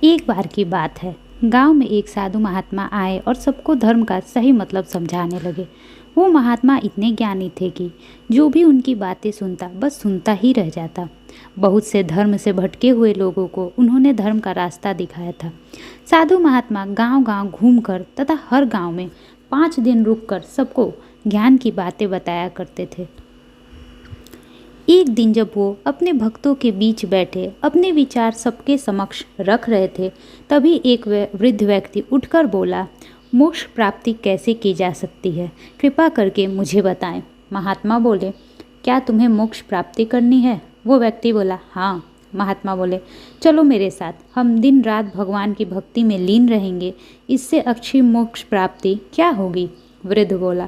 एक बार की बात है। गांव में एक साधु महात्मा आए और सबको धर्म का सही मतलब समझाने लगे। वो महात्मा इतने ज्ञानी थे कि जो भी उनकी बातें सुनता बस सुनता ही रह जाता। बहुत से धर्म से भटके हुए लोगों को उन्होंने धर्म का रास्ता दिखाया था। साधु महात्मा गांव-गांव घूमकर तथा हर गांव में 5 दिन रुककर सबको ज्ञान की बातें बताया करते थे। एक दिन जब वो अपने भक्तों के बीच बैठे अपने विचार सबके समक्ष रख रहे थे, तभी एक वृद्ध व्यक्ति उठकर बोला, मोक्ष प्राप्ति कैसे की जा सकती है? कृपा करके मुझे बताएं। महात्मा बोले, क्या तुम्हें मोक्ष प्राप्ति करनी है? वो व्यक्ति बोला, हाँ। महात्मा बोले, चलो मेरे साथ, हम दिन रात भगवान की भक्ति में लीन रहेंगे, इससे अच्छी मोक्ष प्राप्ति क्या होगी? वृद्ध बोला,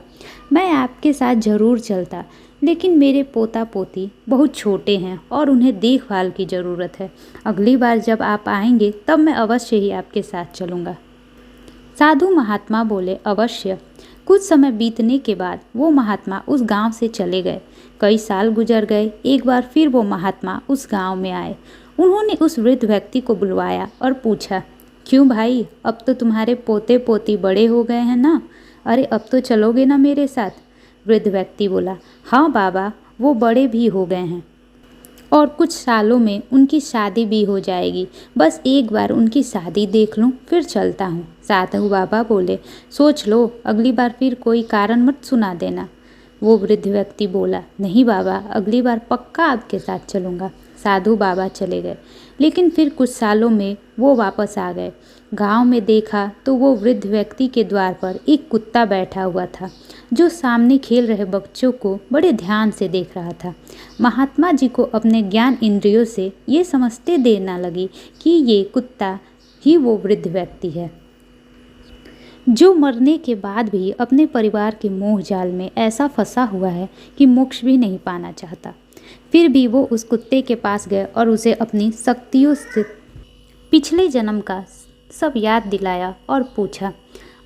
मैं आपके साथ जरूर चलता, लेकिन मेरे पोता पोती बहुत छोटे हैं और उन्हें देखभाल की ज़रूरत है। अगली बार जब आप आएंगे तब मैं अवश्य ही आपके साथ चलूँगा। साधु महात्मा बोले, अवश्य। कुछ समय बीतने के बाद वो महात्मा उस गांव से चले गए। कई साल गुजर गए। एक बार फिर वो महात्मा उस गांव में आए। उन्होंने उस वृद्ध व्यक्ति को बुलवाया और पूछा, क्यों भाई, अब तो तुम्हारे पोते पोती बड़े हो गए हैं ना? अरे अब तो चलोगे ना मेरे साथ? वृद्ध व्यक्ति बोला, हाँ बाबा, वो बड़े भी हो गए हैं और कुछ सालों में उनकी शादी भी हो जाएगी। बस एक बार उनकी शादी देख लूँ फिर चलता हूँ। साधु बाबा बोले, सोच लो, अगली बार फिर कोई कारण मत सुना देना। वो वृद्ध व्यक्ति बोला, नहीं बाबा, अगली बार पक्का आपके साथ चलूँगा। साधु बाबा चले गए, लेकिन फिर कुछ सालों में वो वापस आ गए। गांव में देखा तो वो वृद्ध व्यक्ति के द्वार पर एक कुत्ता बैठा हुआ था, जो सामने खेल रहे बच्चों को बड़े ध्यान से देख रहा था। महात्मा जी को अपने ज्ञान इंद्रियों से ये समझते देर न लगी कि ये कुत्ता ही वो वृद्ध व्यक्ति है, जो मरने के बाद भी अपने परिवार के मोह जाल में ऐसा फंसा हुआ है कि मोक्ष भी नहीं पाना चाहता। फिर भी वो उस कुत्ते के पास गए और उसे अपनी शक्तियों से पिछले जन्म का सब याद दिलाया और पूछा,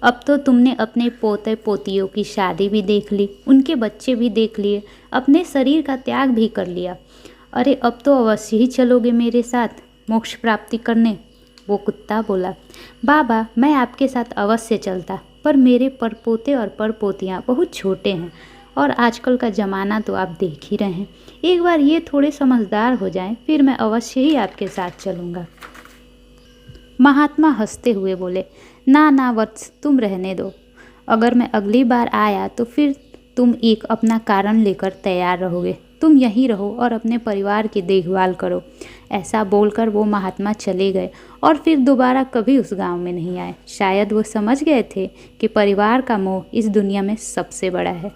अब तो तुमने अपने पोते पोतियों की शादी भी देख ली, उनके बच्चे भी देख लिए, अपने शरीर का त्याग भी कर लिया। अरे अब तो अवश्य ही चलोगे मेरे साथ मोक्ष प्राप्ति करने? वो कुत्ता बोला, बाबा, मैं आपके साथ अवश्य चलता, पर मेरे परपोते और परपोतियाँ बहुत छोटे हैं और आजकल का ज़माना तो आप देख ही रहे हैं। एक बार ये थोड़े समझदार हो जाएं, फिर मैं अवश्य ही आपके साथ चलूँगा। महात्मा हंसते हुए बोले, ना ना वत्स, तुम रहने दो। अगर मैं अगली बार आया तो फिर तुम एक अपना कारण लेकर तैयार रहोगे। तुम यहीं रहो और अपने परिवार की देखभाल करो। ऐसा बोलकर वो महात्मा चले गए और फिर दोबारा कभी उस गांव में नहीं आए। शायद वो समझ गए थे कि परिवार का मोह इस दुनिया में सबसे बड़ा है।